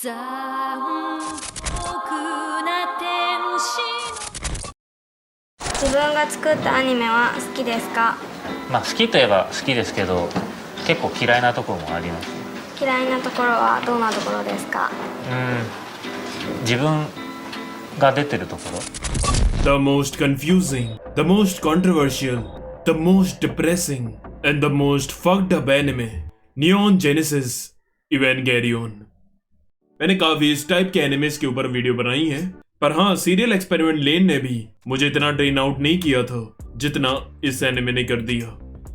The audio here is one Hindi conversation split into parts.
残酷な天使自分が作ったアニメは好きですか？まあ好きといえば好きですけど、結構嫌いなところもあります。嫌いなところはどんなところですか？自分が出てるところ。 The most confusing, the most controversial, the most depressing, and the most fucked up anime, Neon Genesis Evangelion। मैंने काफी इस टाइप के एनिमेस के ऊपर वीडियो बनाई है, पर हाँ, सीरियल एक्सपेरिमेंट लेन ने भी मुझे इतना ड्रेन आउट नहीं किया था जितना इस एनिमे ने कर दिया,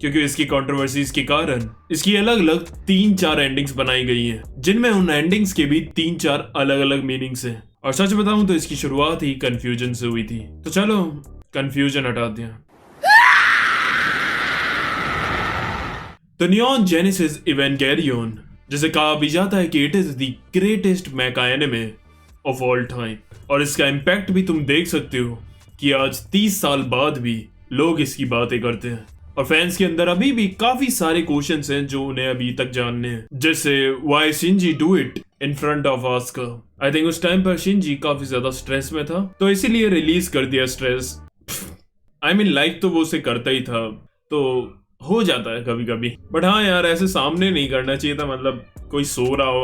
क्योंकि इसकी कंट्रोवर्सीज के कारण इसकी अलग अलग 3-4 एंडिंग्स बनाई गई हैं, जिनमें उन एंडिंग्स के भी 3-4 अलग अलग मीनिंग्स हैं। और सच बताऊं तो इसकी शुरुआत ही कंफ्यूजन से हुई थी, तो चलो कंफ्यूजन हटाते हैं। तो नियॉन जेनेसिस इवेंगेलियन, जिसे कहा भी जाता है कि it is the greatest mecha anime of all time, और इसका इम्पैक्ट भी तुम देख सकते हो कि आज 30 साल बाद भी लोग इसकी बातें करते हैं, और फैंस के अंदर अभी भी काफी सारे क्वेश्चंस हैं जो उन्हें अभी तक जानने हैं, जैसे why Shinji do it in front of Asuka. I think उस टाइम पर शिंजी काफी ज्यादा स्ट्रेस में था, तो इसीलिए रिलीज कर दिया स्ट्रेस। आई मीन लाइक तो वो उसे करता ही था, तो हो जाता है कभी कभी, बट हाँ यार, ऐसे सामने नहीं करना चाहिए था, मतलब कोई सो रहा हो।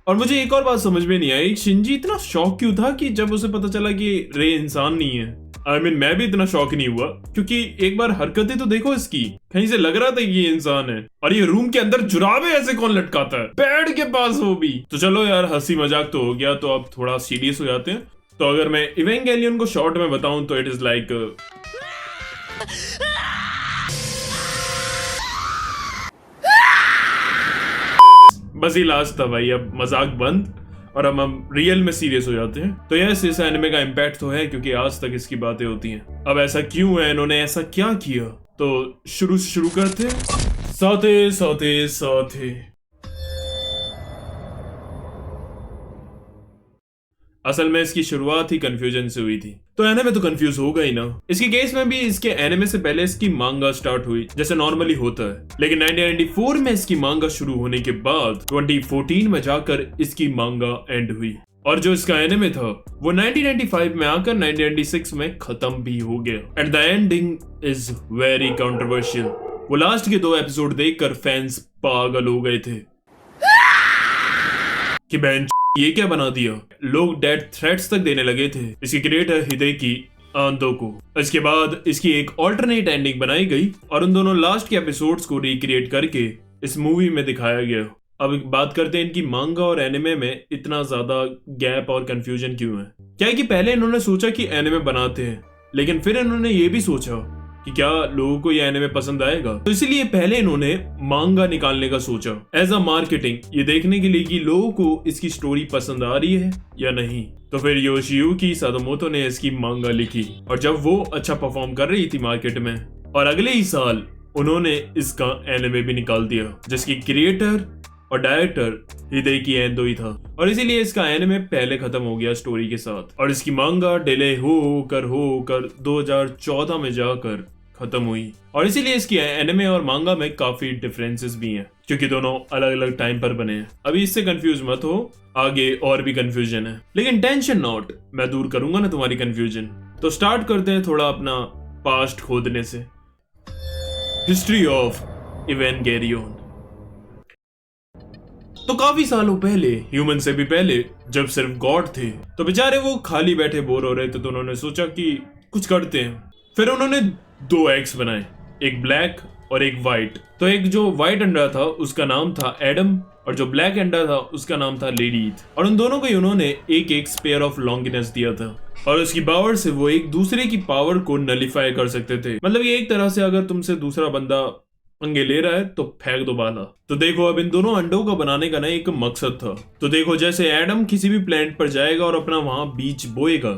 और मुझे एक और बात समझ में नहीं आई, शिंजी इतना शॉक क्यों था कि जब उसे पता चला कि रे इंसान नहीं है। आई मीन मैं भी इतना शॉक नहीं हुआ, क्योंकि एक बार हरकतें तो देखो इसकी, कहीं से लग रहा था कि ये इंसान है। और ये रूम के अंदर जुराबे ऐसे कौन लटकाता है बेड के पास, वो भी। तो चलो यार, हंसी मजाक तो हो गया, तो अब थोड़ा सीरियस हो जाते हैं। तो अगर मैं इवेंगेलियन को शॉर्ट में बताऊं तो इट इज लाइक बस ही लास्ट था भाई, अब मजाक बंद और अब हम रियल में सीरियस हो जाते हैं। तो यस, इस एनिमे का इम्पैक्ट तो है, क्योंकि आज तक इसकी बातें होती हैं। अब ऐसा क्यों है, इन्होंने ऐसा क्या किया, तो शुरू करते हैं। साथे असल में इसकी शुरुआत ही कंफ्यूजन से हुई थी, तो एनिमे तो कंफ्यूज होगा ही ना। इसके केस में भी इसके एनिमे से पहले इसकी मांगा स्टार्ट हुई, जैसे नॉर्मली होता है, लेकिन 1994 में इसकी मांगा शुरू होने के बाद 2014 में जाकर इसकी मांगा एंड हुई, और जो इसका एनिमे था वो 1995 में आकर 1996 में खत्म भी हो गया। And the ending is very controversial. वो लास्ट के 2 एपिसोड देखकर फैंस पागल हो गए थे कि बहन ये क्या बना दिया। लोग डेथ थ्रेट्स तक देने लगे थे इसके क्रिएटर हिदेकी आंदो को। इसके बाद इसकी एक ऑल्टरनेट एंडिंग बनाई गई, और उन दोनों लास्ट के एपिसोड्स को रिक्रिएट करके इस मूवी में दिखाया गया। अब बात करते हैं इनकी मांगा और एनिमे में इतना ज्यादा गैप और कंफ्यूजन क्यों है। क्या है कि पहले इन्होंने सोचा कि एनिमे बनाते हैं, लेकिन फिर इन्होंने ये भी सोचा कि क्या लोगों को ये एनिमे पसंद आएगा, तो इसीलिए पहले इन्होंने मांगा निकालने का सोचा एज अ मार्केटिंग, ये देखने के लिए कि लोगों को इसकी स्टोरी पसंद आ रही है या नहीं। तो फिर योशियुकी सातोमोतो ने इसकी मांगा लिखी, और जब वो अच्छा परफॉर्म कर रही थी मार्केट में, और अगले ही साल उन्होंने इसका एनिमे भी निकाल दिया, जिसकी क्रिएटर और डायरेक्टर हिदेकी एंदो ही था, और इसीलिए इसका एनिमे पहले खत्म हो गया स्टोरी के साथ, और इसकी मांगा डिले हो कर 2014 में जाकर खत्म हुई। और इसीलिए इसकी एनिमे और मांगा में काफी डिफरेंसेस भी हैं, क्योंकि दोनों अलग अलग टाइम पर बने हैं। अभी इससे कंफ्यूज मत हो, आगे और भी कंफ्यूजन है, लेकिन टेंशन नॉट, मैं दूर करूंगा ना तुम्हारी कंफ्यूजन। तो स्टार्ट करते हैं थोड़ा अपना पास्ट खोदने से। History of Evangelion. तो काफी सालों पहले, ह्यूमन से भी पहले, जब सिर्फ गॉड थे, तो बेचारे वो खाली बैठे बोर हो रहे थे, तो उन्होंने सोचा कि कुछ करते हैं। फिर उन्होंने 2 एग्स बनाए, एक ब्लैक और एक व्हाइट। तो एक जो व्हाइट अंडा था उसका नाम था एडम, और जो ब्लैक अंडा था उसका नाम था लिलीथ, और उन दोनों को उन्होंने एक स्पेयर ऑफ लॉन्गिनेस दिया था, और उसकी पावर से वो एक दूसरे की पावर को नलिफाई कर सकते थे। मतलब ये एक तरह से अगर तुमसे दूसरा बंदा पंगे ले रहा है तो फेंक दो बाला। तो देखो, अब इन दोनों अंडों को बनाने का ना एक मकसद था। तो देखो, जैसे एडम किसी भी प्लेनेट पर जाएगा और अपना वहां बीज बोएगा,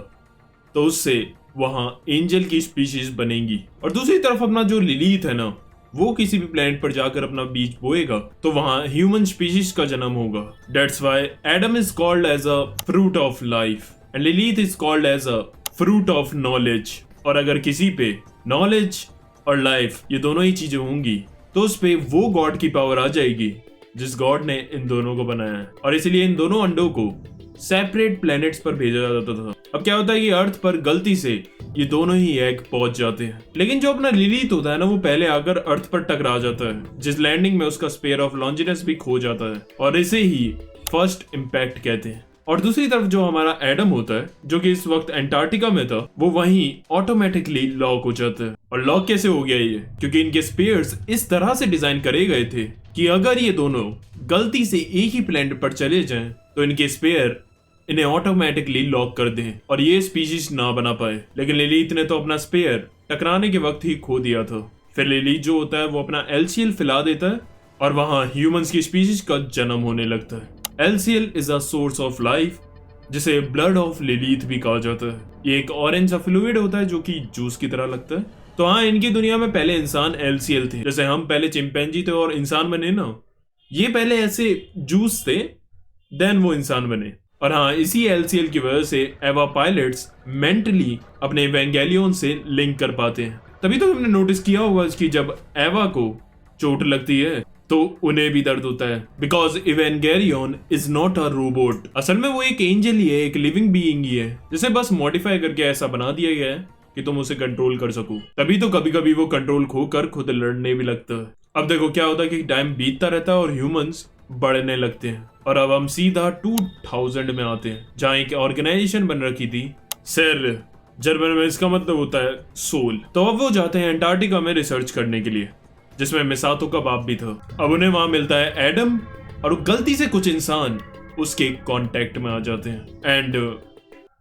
तो उससे वहां एंजल की स्पीशीज बनेगी, और दूसरी तरफ अपना जो लिलीथ है ना, वो किसी भी प्लेनेट पर जाकर अपना बीज बोएगा, तो वहां ह्यूमन स्पीशीज का जन्म होगा। That's why Adam is called as a fruit of life and Lilith is called as a fruit of knowledge. और अगर किसी पे नॉलेज और लाइफ, ये दोनों ही चीजें होंगी, तो उस पे वो गॉड की पावर आ जाएगी, जिस गॉड ने इन दोनों को बनाया है, और इसलिए इन दोनों अंडों को सेपरेट प्लैनेट्स पर भेजा जाता था। अब क्या होता है कि अर्थ पर गलती से ये दोनों ही एग पहुंच जाते हैं, लेकिन जो अपना लिलीथ होता है ना, वो पहले आकर अर्थ पर टकरा जाता है, जिस लैंडिंग में उसका स्पेयर ऑफ लॉन्जिनेस भी खो जाता है, और इसे ही फर्स्ट इम्पैक्ट कहते हैं। और दूसरी तरफ जो हमारा एडम होता है, जो कि इस वक्त एंटार्क्टिका में था, वो वहीं ऑटोमेटिकली लॉक हो जाता है। और लॉक कैसे हो गया ये? क्योंकि इनके स्पेयर्स इस तरह से डिजाइन करे गए थे कि अगर ये दोनों गलती से एक ही प्लैनेट पर चले जाएं, तो इनके स्पेयर इन्हें ऑटोमेटिकली लॉक कर दें और ये स्पीशीज ना बना पाए। लेकिन लिलीथ ने तो अपना स्पेयर टकराने के वक्त ही खो दिया था। फिर लिलीथ जो होता है वो अपना एलसीएल फैला देता है और वहां ह्यूमंस की स्पीशीज का जन्म होने लगता है। LCL is a source of life, जिसे ब्लड ऑफ लिलीथ भी कहा जाता है। ये एक ऑरेंज सा फ्लूइड होता है जो कि जूस की तरह लगता है। तो हाँ, इनकी दुनिया में पहले इंसान एलसीएल थे, जैसे हम पहले चिंपैंजी थे और इंसान बने ना, ये पहले ऐसे जूस थे, देन वो इंसान बने। और हाँ, इसी एलसीएल की वजह से एवा पायलट्स मेंटली अपने एवेंगेलियन से लिंक कर पाते हैं। तभी तो तुमने नोटिस किया होगा कि जब एवा को चोट लगती है तो उन्हें भी दर्द होता है, because Evangelion is not a robot. असल में वो एक एंजल ही है, एक लिविंग बीइंग ही है, जिसे बस मॉडिफाई करके ऐसा बना दिया गया है कि तुम उसे कंट्रोल कर सको। तभी तो कभी कभी वो कंट्रोल खोकर खुद लड़ने भी लगता है। अब देखो क्या होता है कि टाइम बीतता रहता है और ह्यूमंस बढ़ने लगते हैं, और अब हम सीधा 2000 में आते हैं, जहाँ एक ऑर्गेनाइजेशन बन रखी थी सेर, जर्मन में इसका मतलब होता है सोल। तो अब वो जाते हैं अंटार्कटिका में रिसर्च करने के लिए, जिसमें मिसातो का बाप भी था। अब उन्हें वहां मिलता है एडम, और गलती से कुछ इंसान उसके कांटेक्ट में आ जाते हैं एंड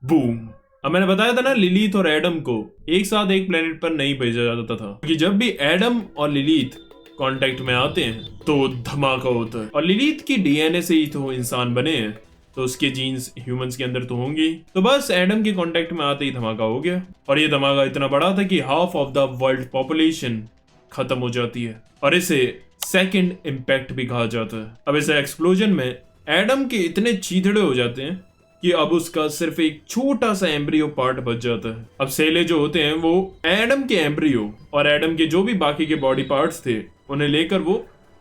बूम। अब मैंने बताया था ना, लिलीथ और एडम को एक साथ एक प्लेनेट पर नहीं भेजा जाता था, क्योंकि जब भी एडम और लिलीथ कांटेक्ट में आते हैं तो धमाका होता है। और लिलीथ की डीएनए से ही तो इंसान बने हैं, तो उसके जीन्स ह्यूमंस के अंदर तो होंगे। तो बस एडम के कांटेक्ट में आते ही धमाका हो गया, और ये धमाका इतना बड़ा था कि half of the world population खत्म हो जाती है, और इसे सेकंड इम्पैक्ट भी कहा जाता है। अब इस एक्सप्लोजन में एडम के इतने चीथड़े हो जाते हैं कि अब उसका सिर्फ एक छोटा सा एम्ब्रियो पार्ट बच जाता है। अब सेले जो होते हैं वो एडम के एम्ब्रियो और एडम के जो भी बाकी के बॉडी पार्ट्स थे उन्हें लेकर वो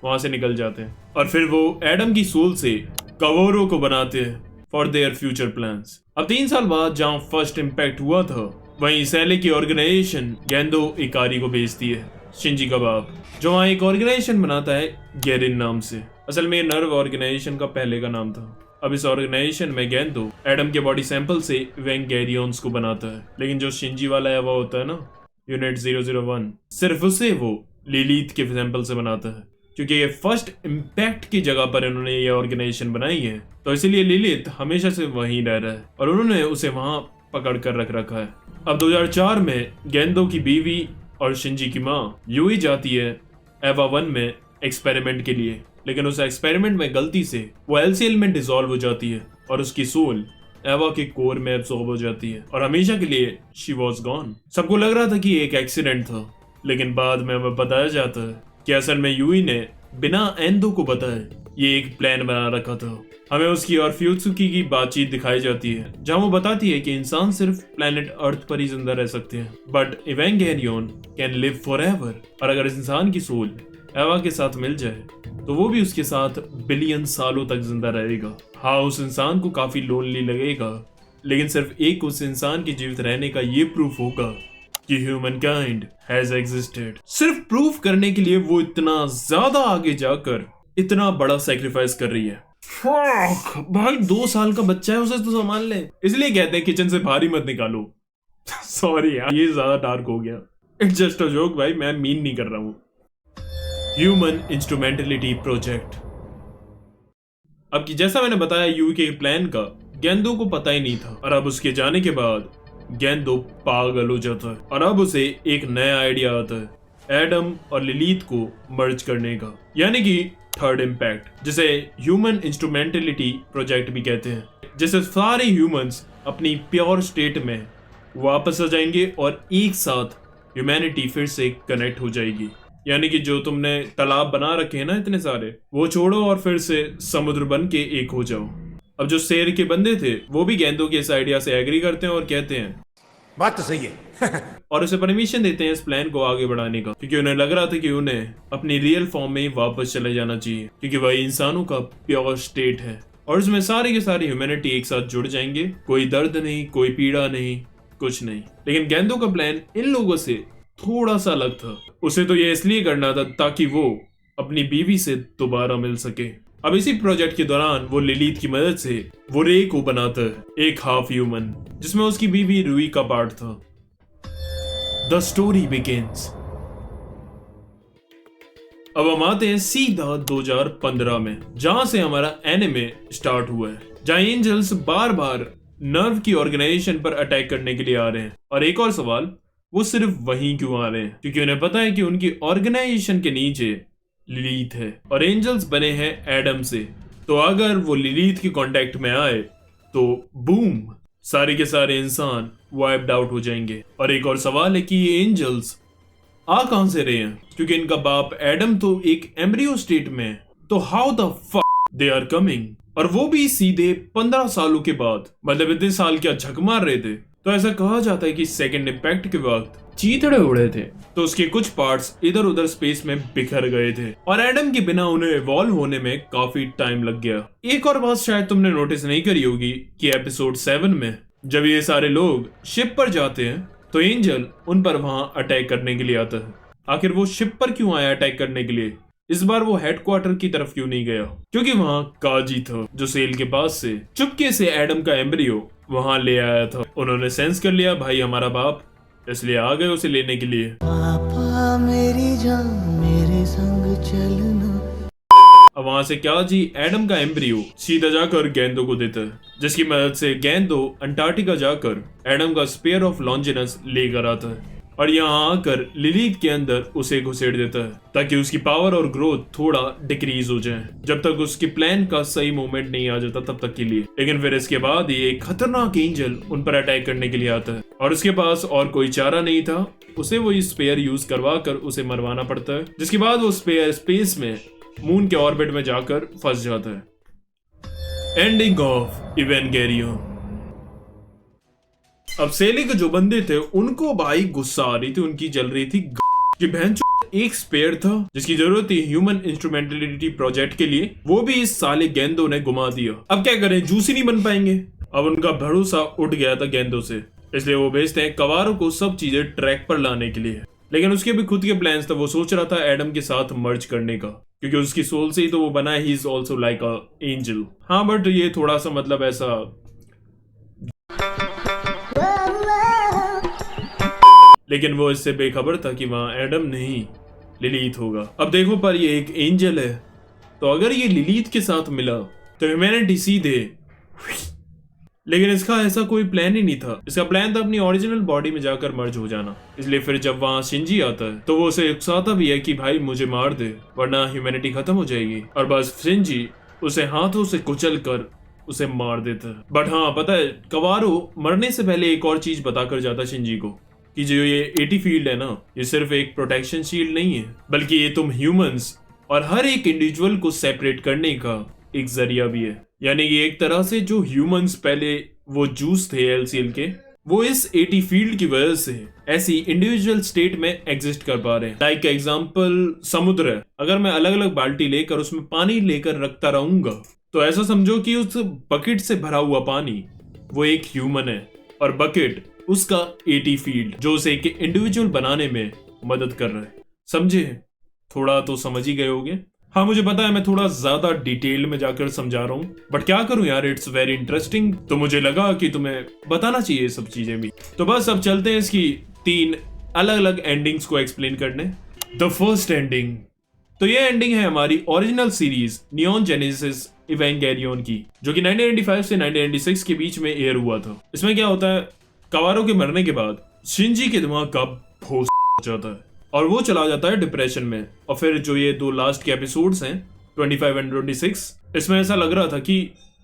वहां से निकल जाते हैं, और फिर वो एडम की सोल से कवोरो को बनाते हैं फॉर देयर फ्यूचर प्लान्स। अब 3 साल बाद जहां फर्स्ट इम्पैक्ट हुआ था, वहीं सेले की ऑर्गेनाइजेशन गेंदो इकारी को भेजती है, शिंजी का बाप, जो वहां एक ऑर्गेनाइजेशन बनाता है गेरिन नाम से। असल में नर्व ऑर्गेनाइजेशन का पहले का नाम था। अब इस ऑर्गेनाइजेशन में गेंदो एडम के बॉडी सैंपल से वेंगेरियंस को बनाता है, लेकिन जो शिंजी वाला है वो होता है ना, यूनिट 001, सिर्फ उसे वो लिलीथ के सैंपल से बनाता है, क्योंकि ये फर्स्ट इम्पैक्ट की जगह पर इन्होंने ये ऑर्गेनाइजेशन बनाई है, तो इसीलिए लिलीथ हमेशा से वहीं रह रहा है और उन्होंने उसे वहां पकड़ कर रख रखा है। अब 2004 में गेंदो की बीवी और शिंजी की माँ यूई जाती है एवा 1 में एक्सपेरिमेंट के लिए, लेकिन उस एक्सपेरिमेंट में गलती से वो एलसीएल में डिसॉल्व हो जाती है और उसकी सोल एवा के कोर में एब्सॉर्ब हो जाती है और हमेशा के लिए शी वॉज गॉन। सबको लग रहा था कि एक एक्सीडेंट था, लेकिन बाद में हमें बताया जाता है कि असल में यूई ने बिना एंदो को बताए ये एक प्लान बना रखा था। हमें उसकी और फ्यूत्सुकी की बातचीत दिखाई जाती है, जहां वो बताती है कि इंसान सिर्फ प्लेनेट अर्थ पर ही जिंदा रह सकते हैं, बट इवेंगेरियन कैन लिव फॉरएवर। और अगर इंसान की सोल एवा के साथ मिल जाए तो वो भी उसके साथ बिलियन सालों तक जिंदा रहेगा। हाँ, उस इंसान को काफी लोनली लगेगा, लेकिन सिर्फ एक उस इंसान के जीवित रहने का ये प्रूफ होगा कि ह्यूमन काइंड हैज एग्जिस्टेड। सिर्फ प्रूफ करने के लिए वो इतना ज्यादा आगे जाकर इतना बड़ा सैक्रिफाइस कर रही है। भाई 2 साल का बच्चा है, उसे तो संभाल ले। इसलिए कहते हैं किचन से बाहर ही मत निकालो। सॉरी यार, ये ज्यादा डार्क हो गया। इट्स जस्ट अ जोक भाई, मैं मीन नहीं कर रहा हूँ। Human instrumentality project. अब कि जैसा मैंने बताया, यू के प्लान का गेंदो को पता ही नहीं था, और अब उसके जाने के बाद गेंदो पागल हो जाता है और अब उसे एक नया आइडिया आता है एडम और लिलीथ को मर्ज करने का, यानी कि थर्ड इम्पैक्ट, जिसे ह्यूमन इंस्ट्रूमेंटलिटी प्रोजेक्ट भी कहते हैं, जिससे सारे ह्यूमंस अपनी प्योर स्टेट में वापस आ जाएंगे और एक साथ ह्यूमैनिटी फिर से कनेक्ट हो जाएगी। यानी कि जो तुमने तालाब बना रखे हैं ना इतने सारे, वो छोड़ो और फिर से समुद्र बन के एक हो जाओ। अब जो शेर के बंदे थे वो भी गेंदों के इस आइडिया से एग्री करते हैं और कहते हैं बात तो सही है। और उसे परमिशन देते हैं इस प्लान को आगे बढ़ाने का, क्योंकि उन्हें लग रहा था कि उन्हें अपनी रियल फॉर्म में वापस चले जाना चाहिए, क्योंकि वह इंसानों का प्योर स्टेट है और उसमें सारे के सारे ह्यूमैनिटी एक साथ जुड़ जाएंगे। कोई दर्द नहीं, कोई पीड़ा नहीं, कुछ नहीं। लेकिन गेंदो का प्लान इन लोगों से थोड़ा सा अलग था। उसे तो ये इसलिए करना था ताकि वो अपनी बीवी से दोबारा मिल सके। अब इसी प्रोजेक्ट के दौरान वो लिलीथ की मदद से वो रे को बनाता है, एक हाफ ह्यूमन, जिसमें उसकी बीवी रूई का पार्ट था। The story begins. अब हम आते हैं सीधा 2015 में, जहां से हमारा एनिमे स्टार्ट हुआ है, जहां एंजल्स बार बार नर्व की ऑर्गेनाइजेशन पर अटैक करने के लिए आ रहे हैं। और एक और सवाल, वो सिर्फ वहीं क्यों आ रहे हैं? क्योंकि उन्हें पता है कि उनकी ऑर्गेनाइजेशन के नीचे लिलीथ है और एंजल्स बने हैं एडम से। तो अगर वो लिलीथ के कांटेक्ट में आए तो बूम, सारे के सारे इंसान वाइप्ड आउट हो जाएंगे। और एक और सवाल है कि ये एंजल्स आ कहां से रहे हैं? क्योंकि इनका बाप एडम तो एक एम्ब्रियो स्टेट में है, तो how the fuck they are coming? और वो भी सीधे 15 सालों के बाद। मतलब इतने साल क्या झक मार रहे थे? तो ऐसा कहा जाता है कि सेकंड इम्पैक्ट के वक्त चीथड़े उड़े थे, तो उसके कुछ पार्ट्स इधर उधर स्पेस में बिखर गए थे और एडम के बिना उन्हें इवॉल्व होने में काफी टाइम लग गया। एक और बात शायद तुमने नोटिस नहीं करी होगी कि एपिसोड 7 में जब ये सारे लोग शिप पर जाते हैं तो एंजल उन पर वहां अटैक करने के लिए आता है। आखिर वो शिप पर क्यों आया अटैक करने के लिए? इस बार वो हेडक्वार्टर की तरफ क्यों नहीं गया? क्योंकि वहां काजी था जो सेल के पास से चुपके से एडम का एम्ब्रियो वहां ले आया था। उन्होंने सेंस कर लिया भाई हमारा बाप, इसलिए आ गए उसे लेने के लिए। पापा मेरी जान मेरे संग चलना। अब वहां से क्या जी एडम का एम्ब्रियो सीधा जाकर गेंदो को देता है, जिसकी मदद से गेंदो अंटार्कटिका जाकर एडम का स्पेयर ऑफ लॉन्जिनस लेकर आता है और यहाँ आकर लिलीथ के अंदर उसे घुसेड़ देता है ताकि उसकी पावर और ग्रोथ थोड़ा डिक्रीज हो जाए, जब तक उसके प्लान का सही मोमेंट नहीं आ जाता तब तक के लिए। लेकिन फिर इसके बाद ये एक खतरनाक एंजल उन पर अटैक करने के लिए आता है और उसके पास और कोई चारा नहीं था, उसे वो स्पेयर यूज करवा कर उसे मरवाना पड़ता है, जिसके बाद वो स्पेयर स्पेस में मून के ऑर्बिट में जाकर फंस जाता है। Ending of Evangelion. अब सेले के जो बंदे थे उनको भाई गुस्सा आ रही थी, उनकी जल रही थी कि बहन एक स्पेयर था जिसकी जरूरत थी ह्यूमन इंस्ट्रूमेंटलिटी प्रोजेक्ट के लिए, वो भी इस साले गेंदो ने घुमा दिया। अब क्या करें, जूस ही नहीं बन पाएंगे। अब उनका भरोसा उठ गया था गेंदो से, इसलिए वो भेजते हैं कवारों को सब चीजें ट्रैक पर लाने के लिए। लेकिन उसके भी खुद के प्लान्स था। वो सोच रहा था एडम के साथ मर्ज करने का, क्योंकि उसकी सोल से ही तो वो बना है, he is also like a angel. हाँ बट ये थोड़ा सा मतलब ऐसा लेकिन वो इससे बेखबर था कि वहां एडम नहीं लिलीथ होगा। अब देखो पर ये एक एंजल है, तो अगर ये लिलीथ के साथ मिला तो ह्यूमैनिटी सीधे, लेकिन इसका ऐसा कोई प्लान ही नहीं था। इसका प्लान था अपनी ओरिजिनल बॉडी में जाकर मर्ज हो जाना। इसलिए फिर जब वहां शिंजी आता है तो वो उसे उकसाता भी है कि भाई मुझे मार दे वरना ह्यूमैनिटी खत्म हो जाएगी, और बस शिंजी उसे हाथों से कुचल कर उसे मार देता है। बट हाँ पता है, कवारो मरने से पहले एक और चीज बताकर जाता शिंजी को कि जो ये 80 फील्ड है ना, ये सिर्फ एक प्रोटेक्शन शील्ड नहीं है, बल्कि ये तुम ह्यूमंस और हर एक इंडिविजुअल को सेपरेट करने का एक जरिया भी है। यानी कि एक तरह से जो ह्यूमंस पहले वो जूस थे एलसीएल के, वो इस 80 फील्ड की वजह से ऐसी इंडिविजुअल स्टेट में एग्जिस्ट कर पा रहे हैं। लाइक एग्जांपल समुद्र है, अगर मैं अलग अलग बाल्टी लेकर उसमें पानी लेकर रखता रहूंगा तो ऐसा समझो कि उस बकेट से भरा हुआ पानी वो एक ह्यूमन है और बकेट उसका 80 फील्ड जो उसे एक इंडिविजुअल बनाने में मदद कर रहा है। समझे? थोड़ा तो समझ ही गए होगे। हाँ मुझे पता है मैं थोड़ा ज्यादा डिटेल में जाकर समझा रहा हूँ, बट क्या करूं यार, इट्स वेरी इंटरेस्टिंग, तो मुझे लगा कि तुम्हें बताना चाहिए सब चीजें भी। तो बस अब चलते हैं इसकी 3 अलग अलग एंडिंग्स को एक्सप्लेन करने। द फर्स्ट एंडिंग, तो ये एंडिंग है हमारी original series neon genesis Evangelion की, जो कि 1995 से 1996 के बीच में एयर हुआ था। इसमें क्या होता है, कवारो के मरने के बाद शिंजी के दिमाग का भोस जाता है और वो चला जाता है डिप्रेशन में। और फिर जो ये 2 लास्ट के एपिसोड्स हैं 25 एंड 26, इसमें ऐसा लग रहा था कि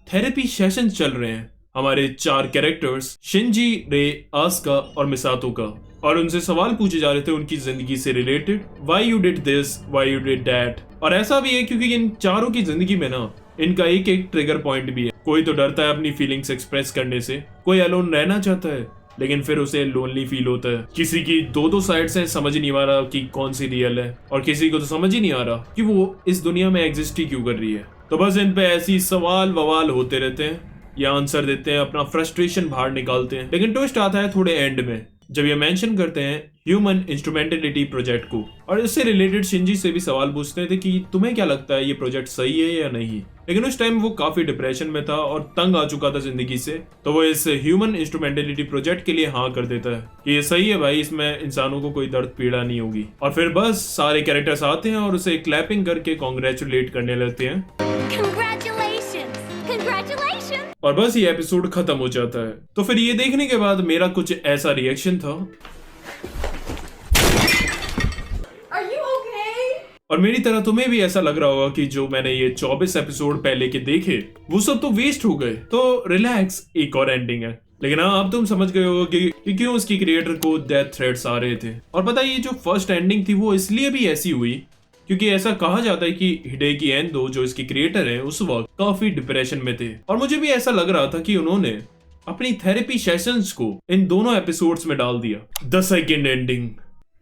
थेरेपी सेशन चल रहे हैं हमारे 4 कैरेक्टर्स शिंजी, रे, आस्का और मिसातो का, और उनसे सवाल पूछे जा रहे थे उनकी जिंदगी से related, why you did this, why you did that. और ऐसा भी है क्योंकि इन चारों की जिंदगी में ना इनका एक एक ट्रिगर पॉइंट भी है। कोई तो डरता है अपनी फीलिंग्स एक्सप्रेस करने से, कोई अलोन रहना चाहता है, लेकिन फिर उसे लोनली फील होता है। किसी की दो साइड्स हैं, समझ नहीं आ रहा कि कौन सी रियल है, और किसी को तो समझ ही नहीं आ रहा कि वो इस दुनिया में एग्जिस्ट ही क्यों कर रही है। तो बस इन पे ऐसी सवाल ववाल होते रहते हैं, या आंसर देते हैं, अपना फ्रस्ट्रेशन बाहर निकालते हैं। लेकिन ट्विस्ट आता है थोड़े एंड में, जब ये मेंशन करते हैं ह्यूमन इंस्ट्रूमेंटेलिटी प्रोजेक्ट को, और इससे रिलेटेड शिंजी से भी सवाल पूछते थे कि तुम्हें क्या लगता है ये प्रोजेक्ट सही है या नहीं। लेकिन उस टाइम वो काफी डिप्रेशन में था और तंग आ चुका था जिंदगी से, तो वो इस ह्यूमन इंस्ट्रूमेंटेलिटी प्रोजेक्ट के लिए हाँ कर देता है कि ये सही है भाई, इसमें इंसानों को कोई दर्द पीड़ा नहीं होगी। और फिर बस सारे कैरेक्टर्स आते हैं और उसे क्लैपिंग करके कॉन्ग्रेचुलेट करने लगते हैं। Congratulations! Congratulations! और बस ये एपिसोड खत्म हो जाता है। तो फिर ये देखने के बाद मेरा कुछ ऐसा रिएक्शन था, Are you okay? और मेरी तरह तुम्हें भी ऐसा लग रहा होगा कि जो मैंने ये 24 एपिसोड पहले के देखे वो सब तो वेस्ट हो गए, तो रिलैक्स, एक और एंडिंग है। लेकिन हाँ, अब तुम समझ गए हो कि क्यों उसकी क्रिएटर को डेथ थ्रेट्स आ रहे थे। और पता है, ये जो फर्स्ट एंडिंग थी वो इसलिए भी ऐसी हुई क्योंकि ऐसा कहा जाता है कि हिडेकी एंडो जो इसके क्रिएटर हैं उस वक्त काफी डिप्रेशन में थे, और मुझे भी ऐसा लग रहा था कि उन्होंने अपनी थेरेपी सेशंस को इन दोनों एपिसोड्स में डाल दिया। द सेकंड एंडिंग,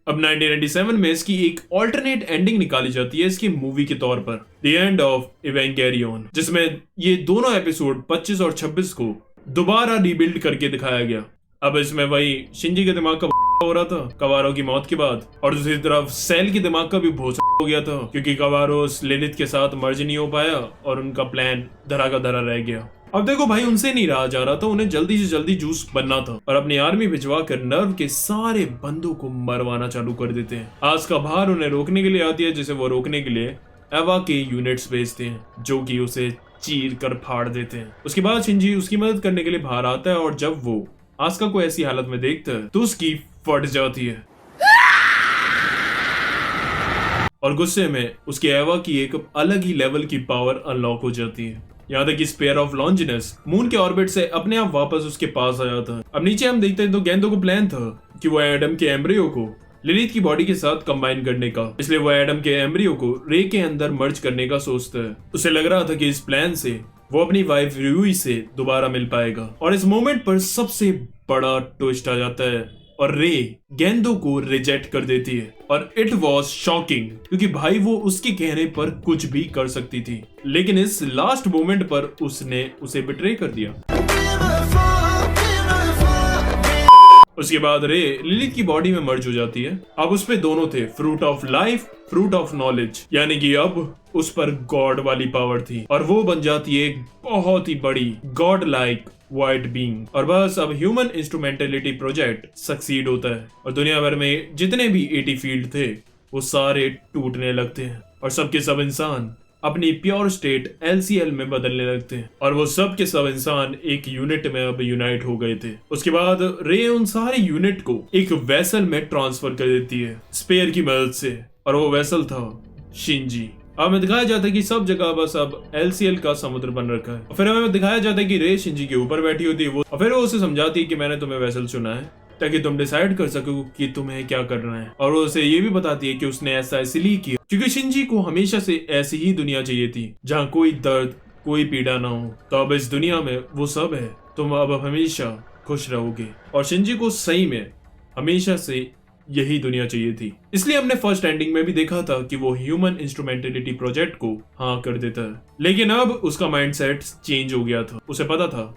अब 1997 में इसकी एक ऑल्टरनेट एंडिंग निकाली जाती है इसकी मूवी के तौर पर, द एंड ऑफ इवेंगेरियन, जिसमें ये दोनों एपिसोड 25 और 26 को दोबारा रीबिल्ड करके दिखाया गया। अब इसमें वही शिंजी के दिमाग का हो रहा था कवारो की मौत के बाद, और दूसरी तरफ सेल के दिमाग का भी भोस हो गया था क्योंकि कवारो लिलिथ के साथ मर्ज नहीं हो पाया और उनका प्लान धरा का धरा रह गया। अब देखो भाई, उनसे नहीं रहा जा रहा था, उन्हें जल्दी से जल्दी जूस बनना था और अपनी आर्मी भिजवा कर नर्व के सारे बंदों को मरवाना चालू कर देते हैं। आज का बाहर उन्हें रोकने के लिए आती है, जिसे वो रोकने के लिए एवा के यूनिट्स भेजते हैं जो कि उसे चीर कर फाड़ देते हैं। उसके बाद शिंजी उसकी मदद करने के लिए बाहर आता है, और जब वो आस्का को ऐसी हालत में देखता है तो उसकी फट जाती है, और गुस्से में उसके एवा की एक अलग ही लेवल की पावर अनलॉक हो जाती है। यहाँ तक कि स्पेयर ऑफ लॉन्जिनस मून के ऑर्बिट से अपने आप वापस उसके पास आ जाता है। अब नीचे हम देखते हैं तो गेंदो को प्लान था कि वो एडम के एम्ब्रियो को लिलिथ की बॉडी के साथ कंबाइन करने का, इसलिए वो एडम के एम्ब्रियो को रे के अंदर मर्ज करने का सोचता है। उसे लग रहा था कि इस प्लान से वो अपनी वाइफ रूई से दोबारा मिल पाएगा, और इस मोमेंट पर सबसे बड़ा ट्विस्ट आ जाता है और रे गेंदो को रिजेक्ट कर देती है। और इट वॉज शॉकिंग क्योंकि भाई वो उसके कहने पर कुछ भी कर सकती थी, लेकिन इस लास्ट मोमेंट पर उसने उसे बिट्रे कर दिया। उसके बाद रे लिलिथ की बॉडी में मर्ज हो जाती है। अब उस पे दोनों थे, fruit of life, fruit of knowledge, यानी कि अब उस पर गॉड वाली पावर थी, और वो बन जाती है एक बहुत ही बड़ी गॉड लाइक वाइट बीइंग। और बस अब ह्यूमन इंस्ट्रूमेंटेलिटी प्रोजेक्ट सक्सीड होता है, और दुनिया भर में जितने भी 80 फील्ड थे वो सारे टूटने लगते हैं, और सबके सब इंसान अपनी प्योर स्टेट LCL में बदलने लगते हैं, और वो सब के सब इंसान एक यूनिट में अब यूनाइट हो गए थे। उसके बाद रे उन सारे यूनिट को एक वेसल में ट्रांसफर कर देती है स्पेयर की मदद से, और वो वेसल था शिंजी। अब हमें दिखाया जाता है कि सब जगह बस अब LCL का समुद्र बन रखा है, और फिर हमें दिखाया जाता है कि रे शिंजी के ऊपर बैठी होती है वो, और फिर वो उसे समझाती है कि मैंने तुम्हें वेसल चुना है ताकि तुम डिसाइड कर सको कि तुम्हें क्या करना है, और वो उसे ये भी बताती है कि उसने ऐसा इसलिए किया क्योंकि शिंजी को हमेशा से ऐसी ही दुनिया चाहिए थी जहाँ कोई दर्द, कोई पीड़ा ना हो। तो अब इस दुनिया में वो सब है, तुम अब हमेशा खुश रहोगे, और शिंजी को सही में हमेशा से यही दुनिया चाहिए थी। इसलिए हमने फर्स्ट एंडिंग में भी देखा था कि वो ह्यूमन इंस्ट्रूमेंटेलिटी प्रोजेक्ट को हाँ कर देता है, लेकिन अब उसका माइंडसेट चेंज हो गया था। उसे पता था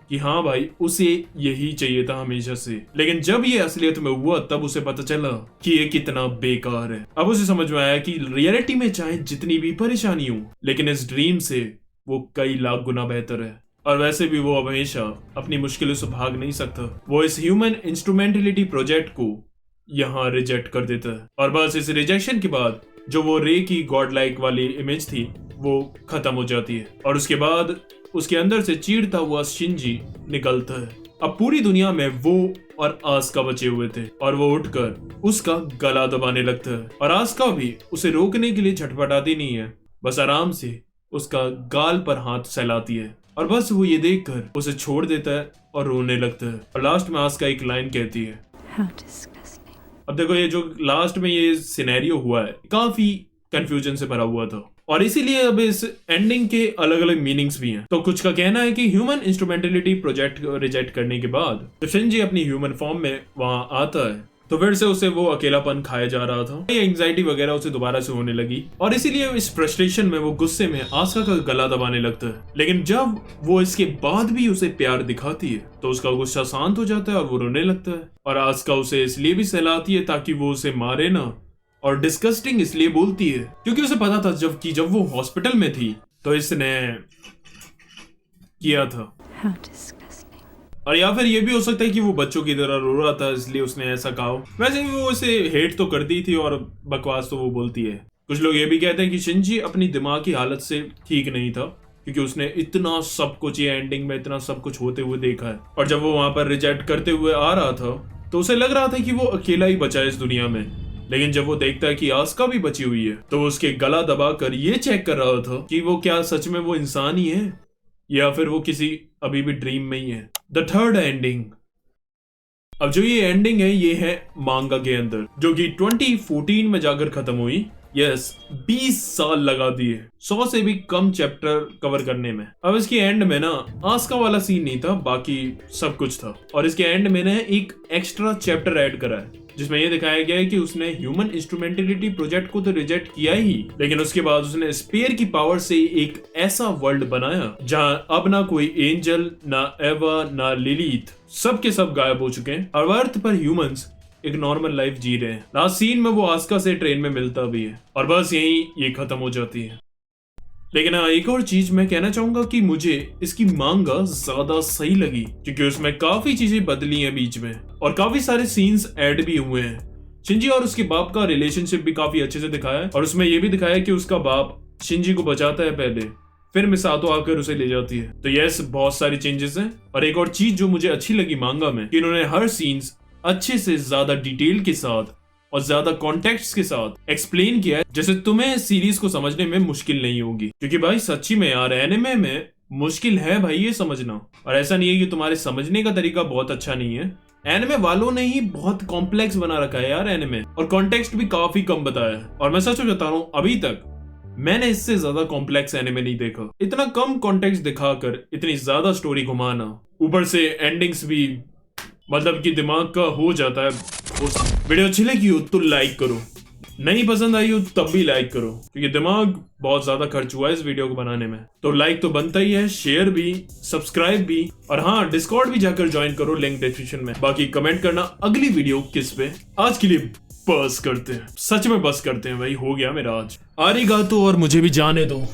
कि हाँ भाई, उसे यही चाहिए था हमेशा से, लेकिन जब ये असलियत में हुआ तब उसे पता चला कि ये कितना बेकार है। अब उसे समझ में आया कि रियलिटी में चाहे जितनी भी परेशानी हो, लेकिन इस ड्रीम से वो कई लाख गुना बेहतर है, और वैसे भी वो हमेशा अपनी मुश्किलों से भाग नहीं सकता। वो इस ह्यूमन इंस्ट्रूमेंटेलिटी प्रोजेक्ट को यहाँ रिजेक्ट कर देता है, और बस इस रिजेक्शन के बाद जो वो रे की गॉड लाइक वाली इमेज थी वो खत्म हो जाती है, और उसके बाद उसके अंदर से चीरता हुआ शिंजी निकलता है। अब पूरी दुनिया में वो और आस्का बचे हुए थे, और वो उठकर उसका गला दबाने लगता है, और आस्का भी उसे रोकने के लिए झटपटाती नहीं है, बस आराम से उसका गाल पर हाथ सहलाती है, और बस वो ये देखकर उसे छोड़ देता है और रोने लगता है। और लास्ट में आस्का एक लाइन कहती है, अब देखो ये जो लास्ट में ये सिनेरियो हुआ है काफी कंफ्यूजन से भरा हुआ था, और इसीलिए अब इस एंडिंग के अलग अलग मीनिंग्स भी हैं। तो कुछ का कहना है कि ह्यूमन इंस्ट्रूमेंटेलिटी प्रोजेक्ट रिजेक्ट करने के बाद तो शिनजी अपनी ह्यूमन फॉर्म में वहां आता है, तो फिर से उसे वो अकेलापन खाया जा रहा था, एंग्जाइटी वगैरह उसे दोबारा से होने लगी और इसीलिए इस फ्रस्ट्रेशन में वो गुस्से में आस्का का गला दबाने लगता है। लेकिन जब वो इसके बाद भी उसे प्यार दिखाती है तो उसका गुस्सा शांत हो जाता है और वो रोने लगता है। और आस्का उसे इसलिए भी सहलाती है ताकि वो उसे मारे ना, और डिस्गस्टिंग इसलिए बोलती है क्योंकि उसे पता था जब वो हॉस्पिटल में थी तो इसने किया था। और या फिर ये भी हो सकता है कि वो बच्चों की तरह रो रहा था इसलिए उसने ऐसा कहा। वैसे भी वो उसे हेट तो करती थी और बकवास तो वो बोलती है। कुछ लोग ये भी कहते हैं कि शिनजी अपनी दिमाग की हालत से ठीक नहीं था क्योंकि उसने इतना सब कुछ ये एंडिंग में इतना सब कुछ होते हुए देखा है, और जब वो वहां पर रिजेक्ट करते हुए आ रहा था तो उसे लग रहा था कि वो अकेला ही बचा है इस दुनिया में। लेकिन जब वो देखता है कि आस्का भी बची हुई है तो उसके गला दबा कर ये चेक कर रहा था कि वो क्या सच में वो इंसान ही है या फिर वो किसी अभी भी ड्रीम में ही है। The third ending. अब जो ये एंडिंग है ये है मांगा के अंदर, जो कि 2014 में जाकर खत्म हुई। यस, 20 साल लगा दिए 100 से भी कम चैप्टर कवर करने में। अब इसके एंड में ना आस्का वाला सीन नहीं था, बाकी सब कुछ था। और इसके एंड में ना एक एक्स्ट्रा चैप्टर ऐड करा है जिसमें ये दिखाया गया है कि उसने ह्यूमन इंस्ट्रूमेंटेलिटी प्रोजेक्ट को तो रिजेक्ट किया ही, लेकिन उसके बाद उसने स्पेयर की पावर से एक ऐसा वर्ल्ड बनाया जहां अब ना कोई एंजल, ना एवा, ना लिलीथ, सब के सब गायब हो चुके हैं और अर्थ पर ह्यूमंस एक नॉर्मल लाइफ जी रहे हैं। लास्ट सीन में वो आस्का से ट्रेन में मिलता भी है और बस यही ये खत्म हो जाती है। लेकिन हाँ, एक और चीज मैं कहना चाहूंगा कि मुझे इसकी मांगा ज्यादा सही लगी क्योंकि उसमें काफी चीजें बदली हैं बीच में और काफी सारे सीन्स ऐड भी हुए हैं। शिनजी और उसके बाप का रिलेशनशिप भी काफी अच्छे से दिखाया है और उसमें यह भी दिखाया है कि उसका बाप शिनजी को बचाता है पहले, फिर मिसातो आकर उसे ले जाती है। तो यस, बहुत सारी चेंजेस हैं। और एक और चीज जो मुझे अच्छी लगी मांगा में कि इन्होंने हर सीन्स अच्छे से ज्यादा डिटेल के साथ और ज्यादा कॉन्टेक्स्ट के साथ एक्सप्लेन किया है, जैसे तुम्हें सीरीज को समझने में मुश्किल नहीं होगी। क्योंकि भाई सच्ची में यार एनिमे में मुश्किल है भाई ये समझना, और ऐसा नहीं है कि तुम्हारे समझने का तरीका बहुत अच्छा नहीं है। एनिमे वालों ने ही बहुत कॉम्प्लेक्स बना रखा है यार एनिमे, और कॉन्टेक्स्ट भी काफी कम बताया है। और मैं सच में बता रहा हूँ, अभी तक मैंने इससे ज्यादा कॉम्प्लेक्स एनिमे नहीं देखा। इतना कम कॉन्टेक्स्ट दिखाकर इतनी ज्यादा स्टोरी घुमाना, ऊपर से एंडिंग्स भी मतलब कि दिमाग का हो जाता है। वीडियो अच्छी लगी हो तो लाइक करो, नहीं पसंद आई हो तब भी लाइक करो क्योंकि दिमाग बहुत ज्यादा खर्च हुआ है इस वीडियो को बनाने में। तो लाइक तो बनता ही है, शेयर भी, सब्सक्राइब भी, और हाँ डिस्कॉर्ड भी जाकर ज्वाइन करो, लिंक डिस्क्रिप्शन में। बाकी कमेंट करना अगली वीडियो किस पे। आज के लिए बस करते हैं, सच में बस करते हैं भाई, हो गया मेरा आज। आरिगातो, और मुझे भी जाने दो।